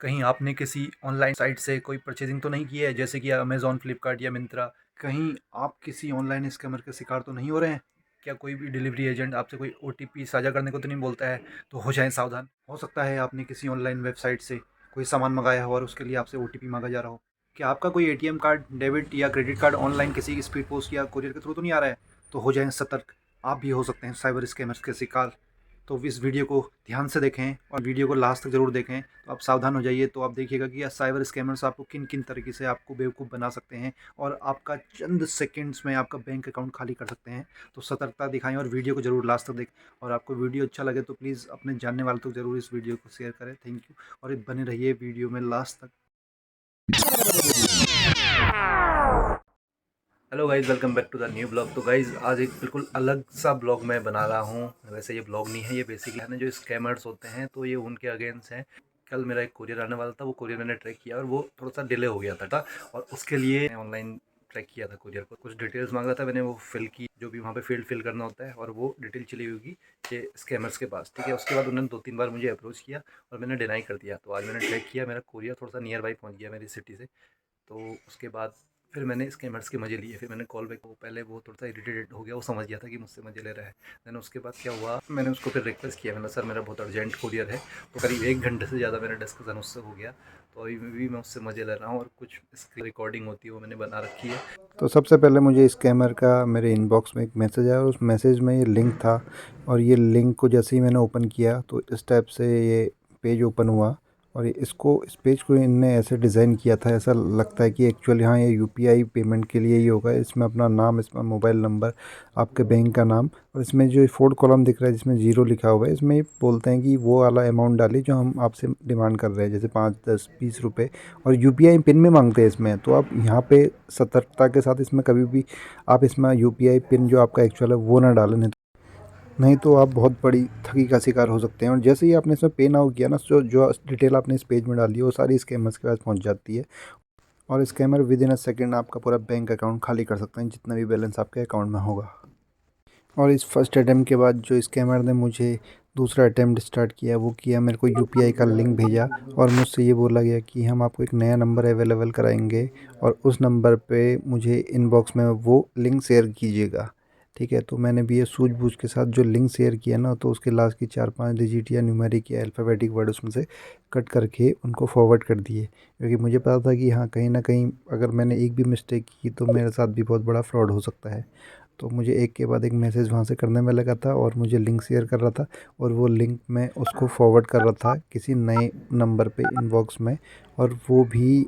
कहीं आपने किसी ऑनलाइन साइट से कोई परचेजिंग तो नहीं की है, जैसे कि अमेज़न, फ्लिपकार्ट या मिंत्रा? कहीं आप किसी ऑनलाइन स्कैमर के शिकार तो नहीं हो रहे हैं? क्या कोई भी डिलीवरी एजेंट आपसे कोई ओटीपी साझा करने को तो नहीं बोलता है? तो हो जाएँ सावधान। हो सकता है आपने किसी ऑनलाइन वेबसाइट से कोई सामान मँगाया हो और उसके लिए आपसे ओटीपी माँगा जा रहा हो। क्या आपका कोई एटीएम कार्ड, डेबिट या क्रेडिट कार्ड ऑनलाइन किसी स्पीड पोस्ट या कोरियर के थ्रू तो नहीं आ रहा है? तो हो जाएँ सतर्क। आप भी हो सकते हैं साइबर स्कैमर्स के शिकार। तो इस वीडियो को ध्यान से देखें और वीडियो को लास्ट तक ज़रूर देखें, तो आप सावधान हो जाइए। तो आप देखिएगा कि साइबर स्कैमर्स आपको किन किन तरीके से आपको बेवकूफ़ बना सकते हैं और आपका चंद सेकंड्स में आपका बैंक अकाउंट खाली कर सकते हैं। तो सतर्कता दिखाएं और वीडियो को ज़रूर लास्ट तक देखें। और आपको वीडियो अच्छा लगे तो प्लीज़ अपने जानने वालों तक ज़रूर इस वीडियो को शेयर करें। Thank you. और बने रहिए वीडियो में लास्ट तक। Hello guys, welcome back to the new blog. तो गाइज़ आज एक बिल्कुल अलग सा ब्लॉग मैं बना रहा हूँ। वैसे ये ब्लॉग नहीं है, ये बेसिकली है ना, जो स्कैमर्स होते हैं तो ये उनके अगेंस्ट हैं। कल मेरा एक कोरियर आने वाला था, वो कोरियर मैंने ट्रैक किया और वो थोड़ा सा डिले हो गया था और उसके लिए ऑनलाइन ट्रैक किया था कोरियर को। कुछ डिटेल्स मांग रहा था, मैंने वो फिल की, जो भी वहाँ पे फील्ड फिल करना होता है, और वो डिटेल चली होगी ये स्कैमर्स के पास। ठीक है, उसके बाद उन्होंने 2-3 बार मुझे अप्रोच किया और मैंने डिनाई कर दिया। तो आज मैंने ट्रैक किया, मेरा कोरियर थोड़ा सा नियर बाई पहुँच गया मेरी सिटी से। तो उसके बाद फिर मैंने स्कैमर्स के मज़े लिए। फिर मैंने कॉल बैक को, पहले वो थोड़ा सा इरिटेटेड हो गया, वो समझ गया था कि मुझसे मज़े ले रहा है। देन उसके बाद क्या हुआ, मैंने उसको फिर रिक्वेस्ट किया, मैंने सर मेरा बहुत अर्जेंट कोरियर है। तो करीब 1 घंटे से ज़्यादा मेरा डिस्कशन उससे हो गया। तो अभी भी मैं उससे मज़े ले रहा हूँ और कुछ इसकी रिकॉर्डिंग होती है वो मैंने बना रखी है। तो सबसे पहले मुझे स्कैमर का मेरे इनबॉक्स में एक मैसेज आया और उस मैसेज में ये लिंक था। और ये लिंक को जैसे ही मैंने ओपन किया तो इस टाइप से ये पेज ओपन हुआ। और इस पेज को इनने ऐसे डिज़ाइन किया था, ऐसा लगता है कि एक्चुअली हाँ ये यूपीआई पेमेंट के लिए ही होगा। इसमें अपना नाम, इसमें मोबाइल नंबर, आपके बैंक का नाम, और इसमें जो 4th कॉलम दिख रहा है जिसमें 0 लिखा हुआ है, इसमें ये बोलते हैं कि वो वाला अमाउंट डालिए जो हम आपसे डिमांड कर रहे हैं, जैसे 5, 10, 20 रुपये। और यूपीआई पिन में मांगते हैं इसमें। तो आप यहाँ पे सतर्कता के साथ इसमें कभी भी आप इसमें यूपीआई पिन जो आपका एक्चुअल है वो ना डालें, नहीं तो आप बहुत बड़ी ठगी का शिकार हो सकते हैं। और जैसे ही आपने इसमें पे नाउ किया ना, जो जो डिटेल आपने इस पेज में डाली है वो सारी स्कैमर्स के पास पहुंच जाती है। और scammer with in a second आपका पूरा बैंक अकाउंट खाली कर सकते हैं, जितना भी बैलेंस आपके अकाउंट में होगा। और इस फर्स्ट अटैम्प्ट के बाद जो स्कैमर ने मुझे दूसरा अटैम्प्ट स्टार्ट किया, वो किया, मेरे को यूपीआई का लिंक भेजा और मुझसे ये बोला गया कि हम आपको एक नया नंबर अवेलेबल कराएंगे और उस नंबर पे मुझे इनबॉक्स में वो लिंक शेयर कीजिएगा। ठीक है, तो मैंने भी ये सूझबूझ के साथ जो लिंक शेयर किया ना, तो उसके लास्ट की 4-5 डिजिट या न्यूमेरिक या अल्फ़ाबेटिक वर्ड उसमें से कट करके उनको फॉरवर्ड कर दिए, क्योंकि मुझे पता था कि हाँ कहीं ना कहीं अगर मैंने एक भी मिस्टेक की तो मेरे साथ भी बहुत बड़ा फ्रॉड हो सकता है। तो मुझे एक के बाद एक मैसेज वहाँ से करने में लगा था और मुझे लिंक शेयर कर रहा था। और वो लिंक मैं उसको फॉरवर्ड कर रहा था किसी नए नंबर पे इनबॉक्स में। और वो भी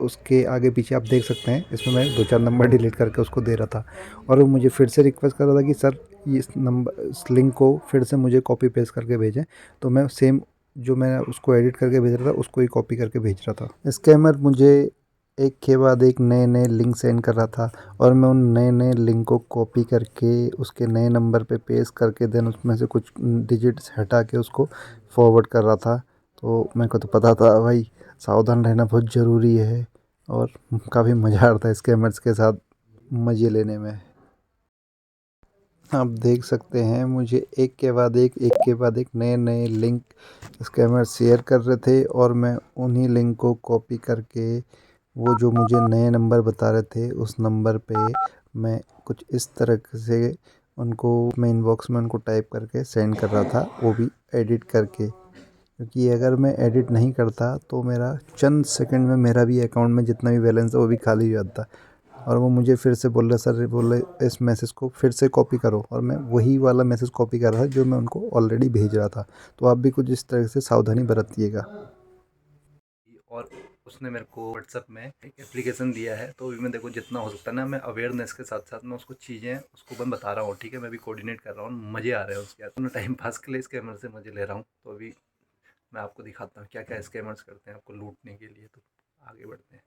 उसके आगे पीछे आप देख सकते हैं, इसमें मैं 2-4 नंबर डिलीट करके उसको दे रहा था। और वो मुझे फिर से रिक्वेस्ट कर रहा था कि सर इस लिंक को फिर से मुझे कॉपी पेस्ट करके भेजें। तो मैं सेम जो मैं उसको एडिट करके भेज रहा था उसको ही कॉपी करके भेज रहा था। स्कैमर मुझे एक के बाद एक नए नए लिंक सेंड कर रहा था और मैं उन नए नए लिंक को कॉपी करके उसके नए नंबर पे पेस्ट करके देन उसमें से कुछ डिजिट्स हटा के उसको फॉरवर्ड कर रहा था। तो मेरे को तो पता था भाई सावधान रहना बहुत ज़रूरी है। और काफ़ी मज़ा आता है स्कैमर्स के साथ मज़े लेने में। आप देख सकते हैं मुझे एक के बाद एक नए नए लिंक स्कैमर शेयर कर रहे थे और मैं उन्हीं लिंक को कॉपी करके वो जो मुझे नए नंबर बता रहे थे उस नंबर पे मैं कुछ इस तरह से उनको मैं इनबॉक्स में उनको टाइप करके सेंड कर रहा था, वो भी एडिट करके। क्योंकि अगर मैं एडिट नहीं करता तो मेरा चंद सेकंड में मेरा भी अकाउंट में जितना भी बैलेंस है वो भी खाली हो जाता। और वो मुझे फिर से बोल रहे सर, बोले इस मैसेज को फिर से कॉपी करो, और मैं वही वाला मैसेज कॉपी कर रहा था जो मैं उनको ऑलरेडी भेज रहा था। तो आप भी कुछ इस तरह से सावधानी बरतिएगा। और उसने मेरे को व्हाट्सएप में एक एप्लीकेशन दिया है, तो अभी मैं देखो जितना हो सकता है ना, मैं अवेयरनेस के साथ साथ मैं उसको चीज़ें उसको मैं बता रहा हूँ। ठीक है, मैं भी कोऑर्डिनेट कर रहा हूँ, मज़े आ रहे हैं उसके साथ। टाइम पास के लिए स्कैमर से मज़े ले रहा हूँ। तो अभी मैं आपको दिखाता हूँ क्या क्या स्कैमर्स करते हैं आपको लूटने के लिए। तो आगे बढ़ते हैं।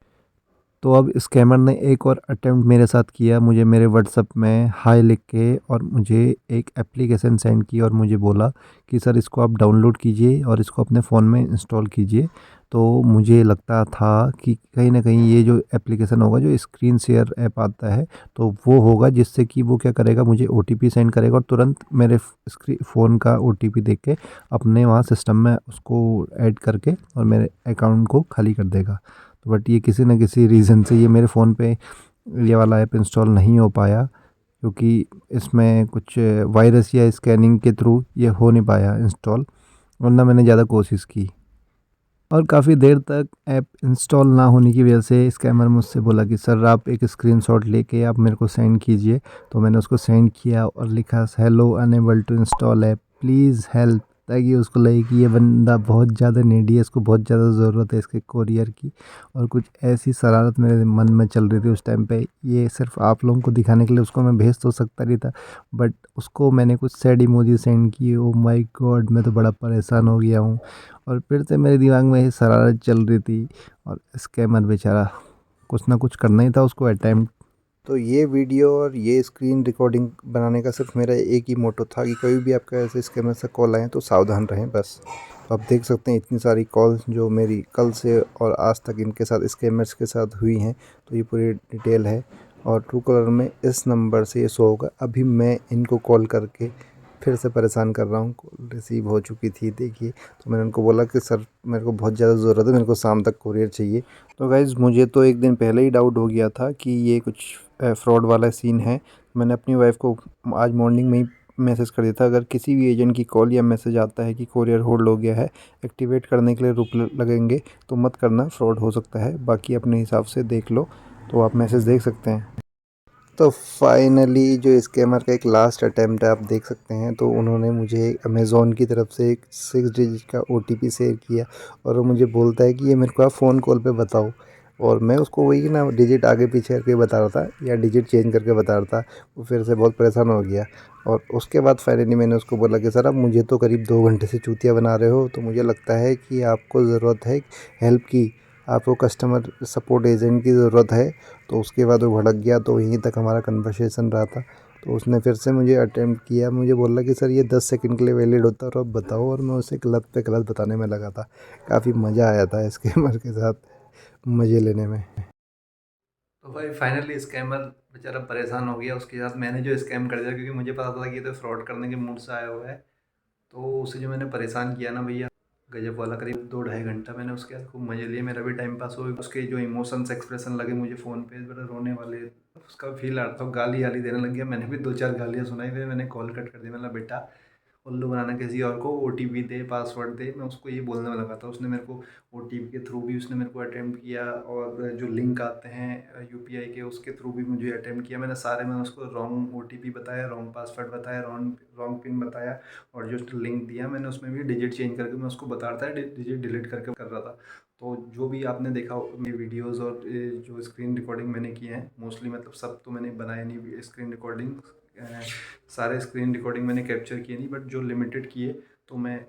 तो अब स्कैमर ने एक और अटेम्प्ट मेरे साथ किया, मुझे मेरे व्हाट्सएप में हाय लिख के और मुझे एक एप्लीकेशन सेंड की और मुझे बोला कि सर इसको आप डाउनलोड कीजिए और इसको अपने फ़ोन में इंस्टॉल कीजिए। तो मुझे लगता था कि कहीं न कहीं ये जो एप्लीकेशन होगा, जो स्क्रीन शेयर ऐप आता है, तो वो होगा जिससे कि वो क्या करेगा, मुझे ओटीपी सेंड करेगा और तुरंत मेरे फ़ोन का ओटीपी देख के अपने वहाँ सिस्टम में उसको ऐड करके और मेरे अकाउंट को खाली कर देगा। तो बट ये किसी न किसी रीज़न से ये मेरे फ़ोन पे ये वाला ऐप इंस्टॉल नहीं हो पाया, क्योंकि इसमें कुछ वायरस या स्कैनिंग के थ्रू ये हो नहीं पाया इंस्टॉल, वरना मैंने ज़्यादा कोशिश की। और काफ़ी देर तक ऐप इंस्टॉल ना होने की वजह से स्कैमर मुझसे बोला कि सर आप एक स्क्रीनशॉट लेके आप मेरे को सेंड कीजिए। तो मैंने उसको सेंड किया और लिखा hello unable to install app, please help, ताकि उसको लगे कि ये बंदा बहुत ज़्यादा नीडी है, इसको बहुत ज़्यादा ज़रूरत है इसके कोरियर की। और कुछ ऐसी शरारत मेरे मन में चल रही थी उस टाइम पे, ये सिर्फ आप लोगों को दिखाने के लिए उसको मैं भेज तो सकता नहीं था, बट उसको मैंने कुछ सैड इमोजी सेंड किए। ओ माय गॉड, मैं तो बड़ा परेशान हो गया हूँ। और फिर से मेरे दिमाग में ये शरारत चल रही थी और स्कैमर बेचारा, कुछ ना कुछ करना ही था उसको अटेम्प्ट। तो ये वीडियो और ये स्क्रीन रिकॉर्डिंग बनाने का सिर्फ मेरा एक ही मोटो था कि कभी भी आपका ऐसे स्कैमर से कॉल आए तो सावधान रहें बस। तो आप देख सकते हैं इतनी सारी कॉल्स जो मेरी कल से और आज तक इनके साथ स्कैमर्स के साथ हुई हैं, तो ये पूरी डिटेल है। और ट्रू कॉलर में इस नंबर से ये शो होगा। अभी मैं इनको कॉल करके फिर से परेशान कर रहा हूँ, कॉल रिसीव हो चुकी थी देखिए। तो मैंने उनको बोला कि सर मेरे को बहुत ज़्यादा ज़रूरत है, मेरे को शाम तक कोरियर चाहिए। तो गाइज़ मुझे तो एक दिन पहले ही डाउट हो गया था कि ये कुछ फ्रॉड वाला सीन है। मैंने अपनी वाइफ को आज मॉर्निंग में ही मैसेज कर दिया था, अगर किसी भी एजेंट की कॉल या मैसेज आता है कि कोरियर होल्ड हो गया है, एक्टिवेट करने के लिए लगेंगे, तो मत करना, फ्रॉड हो सकता है, बाकी अपने हिसाब से देख लो। तो आप मैसेज देख सकते हैं। तो फाइनली जो स्कैमर का एक लास्ट अटेम्प्ट है, आप देख सकते हैं। तो उन्होंने मुझे अमेज़ॉन की तरफ से एक 6 डिजिट का ओटीपी शेयर किया और वो मुझे बोलता है कि ये मेरे को आप फ़ोन कॉल पे बताओ। और मैं उसको वही ना डिजिट आगे पीछे करके बता रहा था या डिजिट चेंज करके बता रहा था। वो फिर से बहुत परेशान हो गया। और उसके बाद फाइनली मैंने उसको बोला कि सर आप मुझे तो करीब 2 घंटे से चूतिया बना रहे हो, तो मुझे लगता है कि आपको ज़रूरत है हेल्प की, आपको कस्टमर सपोर्ट एजेंट की ज़रूरत है। तो उसके बाद वो भड़क गया, तो यहीं तक हमारा कन्वर्सेशन रहा था। तो उसने फिर से मुझे अटेम्प्ट किया, मुझे बोला कि सर ये 10 सेकंड के लिए वैलिड होता है और अब बताओ, और मैं उसे गलत पे गलत बताने में लगा था। काफ़ी मज़ा आया था स्कैमर के साथ मज़े लेने में। तो भाई फाइनली स्कैमर बेचारा परेशान हो गया, उसके साथ मैंने जो स्कैम कर दिया, क्योंकि मुझे पता था कि ये तो फ्रॉड करने के मूड से आया हुआ है। तो उसे जो मैंने परेशान किया ना भैया, गजब वाला, करीब 2 ढाई घंटा मैंने उसके साथ खूब मज़े लिए, मेरा भी टाइम पास हो। उसके जो इमोशंस एक्सप्रेशन लगे मुझे फ़ोन पे, बड़ा रोने वाले, उसका फील आ रहा था, गाली वाली देने लग गया। मैंने भी 2 4 गालियाँ सुनाई, फिर मैंने कॉल कट कर दिया। मतलब बेटा उल्लू बनाना किसी और को, ओटीपी दे, पासवर्ड दे, मैं उसको ये बोलने में लगा था। उसने मेरे को ओटीपी के थ्रू भी उसने मेरे को अटेम्प्ट किया, और जो लिंक आते हैं यूपीआई के उसके थ्रू भी मुझे अटेम्प्ट किया। मैंने सारे में उसको रॉन्ग ओटीपी बताया, रॉन्ग पासवर्ड बताया, रॉन्ग रॉन्ग पिन बताया, और जो लिंक दिया मैंने उसमें भी डिजिट चेंज करके मैं उसको बता रहा था, डिजिट डिलीट करके कर रहा था। तो जो भी आपने देखा मेरी वीडियोज़ और जो स्क्रीन रिकॉर्डिंग मैंने किए हैं मोस्टली, मतलब सब तो मैंने बनाया नहीं स्क्रीन रिकॉर्डिंग, सारे स्क्रीन रिकॉर्डिंग मैंने कैप्चर किए नहीं, बट जो लिमिटेड किए तो मैं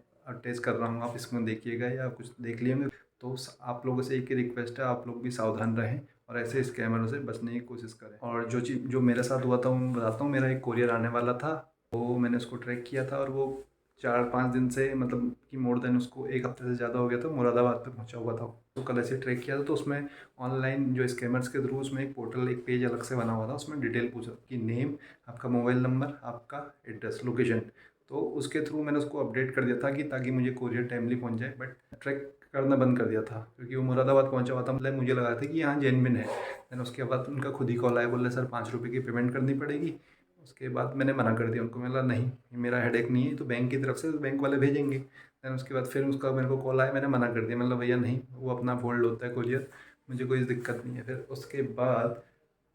टेस्ट कर रहा हूँ, आप इसमें देखिएगा या कुछ देख लिए होंगे। तो आप लोगों से एक ही रिक्वेस्ट है, आप लोग भी सावधान रहें और ऐसे स्कैमरों से बचने की कोशिश करें। और जो चीज़ जो मेरे साथ हुआ था वो मैं बताता हूँ। मेरा एक कोरियर आने वाला था, वो मैंने उसको ट्रैक किया था, और वो 4 5 दिन से, मतलब कि मोर देन उसको 1 हफ्ते से ज़्यादा हो गया था, मुरादाबाद पे पहुँचा हुआ था। तो कल ऐसे ट्रैक किया था, तो उसमें ऑनलाइन जो स्कैमर्स के थ्रू उसमें एक पोर्टल, एक पेज अलग से बना हुआ था, उसमें डिटेल पूछा कि नेम, आपका मोबाइल नंबर, आपका एड्रेस, लोकेशन। तो उसके थ्रू मैंने उसको अपडेट कर दिया था कि ताकि मुझे कोरियर टाइमली पहुंच जाए, बट ट्रैक करना बंद कर दिया था क्योंकि वो मुरादाबाद पहुंचा हुआ था। मतलब मुझे लगा था कि यहाँ जेनविन है। देन उसके बाद उनका खुद ही कॉल आया, बोल रहे सर 5 रुपये की पेमेंट करनी पड़ेगी। उसके बाद मैंने मना कर दिया उनको, मैंने नहीं ये मेरा हेडेक नहीं है, तो बैंक की तरफ से तो बैंक वाले भेजेंगे। दैन उसके बाद फिर उसका मेरे को कॉल आया, मैंने मना कर दिया, मतलब भैया नहीं, वो अपना फोल्ड होता है कोरियर, मुझे कोई दिक्कत नहीं है। फिर उसके बाद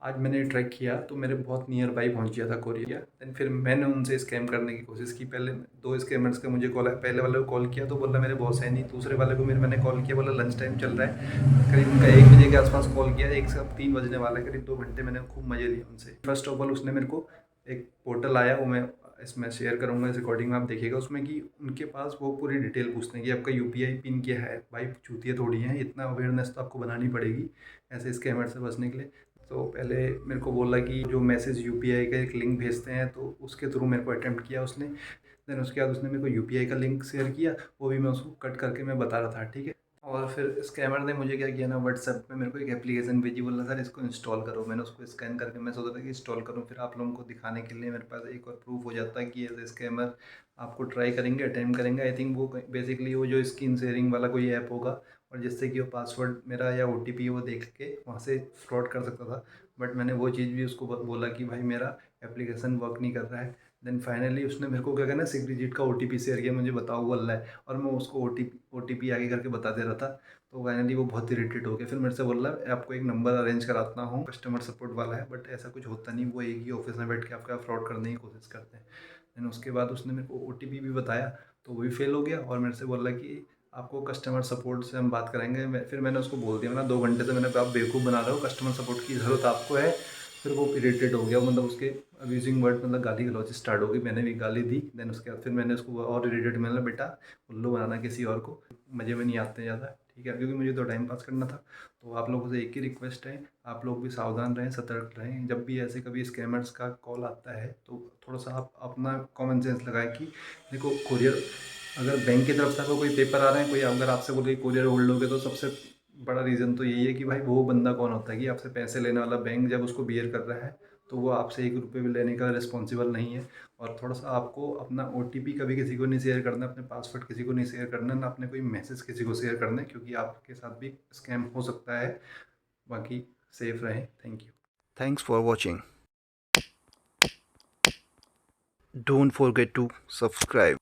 आज मैंने ट्रैक किया तो मेरे बहुत नियर बाई पहुंच गया था कोरिया। देन फिर मैंने उनसे स्कैम करने की कोशिश की। पहले 2 स्कैमर्स का मुझे कॉल आया, पहले वाले को कॉल किया तो बोला मेरे बॉस है नहीं, दूसरे वाले को मैंने कॉल किया, बोला लंच टाइम चल रहा है। करीब उनका 1 बजे के आसपास कॉल किया, एक से अब 3 बजने वाला है, करीब 2 घंटे मैंने खूब मजे लिए उनसे। फर्स्ट ऑफ ऑल उसने मेरे को एक पोर्टल आया, वो मैं इसमें शेयर करूँगा, इस रिकॉर्डिंग में आप देखिएगा उसमें, कि उनके पास वो पूरी डिटेल पूछते हैं कि आपका यूपीआई पिन क्या है। भाई चूतिया थोड़ी है, इतना अवेयरनेस तो आपको बनानी पड़ेगी ऐसे स्कैमर से बचने के लिए। तो पहले मेरे को बोला कि जो मैसेज यूपीआई का एक लिंक भेजते हैं, तो उसके थ्रू मेरे को अटेम्प्ट किया उसने। देन उसके बाद उसने मेरे को यूपीआई का लिंक शेयर किया, वो भी मैं उसको कट करके मैं बता रहा था, ठीक है। और फिर स्कैमर ने मुझे क्या किया ना, व्हाट्सएप पे मेरे को एक एप्लीकेशन भेजी, बोला सर इसको इंस्टॉल करो। मैंने उसको स्कैन करके मैं सोचा था कि इंस्टॉल करूँ, फिर आप लोगों को दिखाने के लिए मेरे पास एक और प्रूफ हो जाता है कि एज ए स्कैमर आपको ट्राई करेंगे, अटेम्प्ट करेंगे। आई थिंक वो बेसिकली वो जो स्क्रीन शेयरिंग वाला कोई ऐप होगा, और जिससे कि वो पासवर्ड मेरा या OTP वो देख के वहाँ से फ्रॉड कर सकता था। बट मैंने वो चीज़ भी उसको बोला कि भाई मेरा एप्लीकेशन वर्क नहीं कर रहा है। देन फाइनली उसने मेरे को क्या करना, 6 डिजिट का OTP शेयर किया, मुझे बताओ वो अल्लाह है, और मैं उसको OTP आगे करके बता दे रहा था। तो फाइनली वो बहुत इरिटेट हो गया, फिर मेरे से बोल रहा है आपको एक नंबर अरेंज कराता हूँ, कस्टमर सपोर्ट वाला है। बट ऐसा कुछ होता नहीं, वो एक ही ऑफिस में बैठ के आपका फ्रॉड करने की कोशिश करते हैं। देन उसके बाद उसने मेरे को OTP भी बताया, तो वो भी फेल हो गया, और मेरे से बोल रहा है कि आपको कस्टमर सपोर्ट से हम बात करेंगे। फिर मैंने उसको बोल दिया, मैं 2 घंटे से मैंने आप बेवकूफ़ बना रहे हो, कस्टमर सपोर्ट की ज़रूरत आपको है। फिर वो इरिटेट हो गया, मतलब उसके अब्यूजिंग वर्ड, मतलब गाली गलौज स्टार्ट हो गई, मैंने भी गाली दी। देन उसके बाद फिर मैंने उसको और इरिटेट, मैंने बोला बेटा उल्लू बनाना किसी और को मज़े में नहीं आते ज़्यादा, ठीक है, क्योंकि मुझे तो टाइम पास करना था। तो आप लोगों से एक ही रिक्वेस्ट है, आप लोग भी सावधान रहें, सतर्क रहें। जब भी ऐसे कभी स्कैमर्स का कॉल आता है तो थोड़ा सा आप अपना कॉमन सेंस लगाएं कि देखो, कोरियर अगर बैंक की तरफ से आपको कोई पेपर आ रहे हैं, कोई अगर आपसे बोले कोरियर होल्ड हो गया, तो सबसे बड़ा रीज़न तो यही है कि भाई वो बंदा कौन होता है, कि आपसे पैसे लेने वाला बैंक जब उसको बियर कर रहा है तो वो आपसे 1 रुपये भी लेने का रिस्पॉन्सिबल नहीं है। और थोड़ा सा आपको अपना OTP कभी किसी को नहीं शेयर करना, अपने पासवर्ड किसी को नहीं शेयर करना, ना अपने कोई मैसेज किसी को शेयर करना है, क्योंकि आपके साथ भी स्कैम हो सकता है। बाकी सेफ रहें। Thank you. Thanks for watching. Don't forget to subscribe.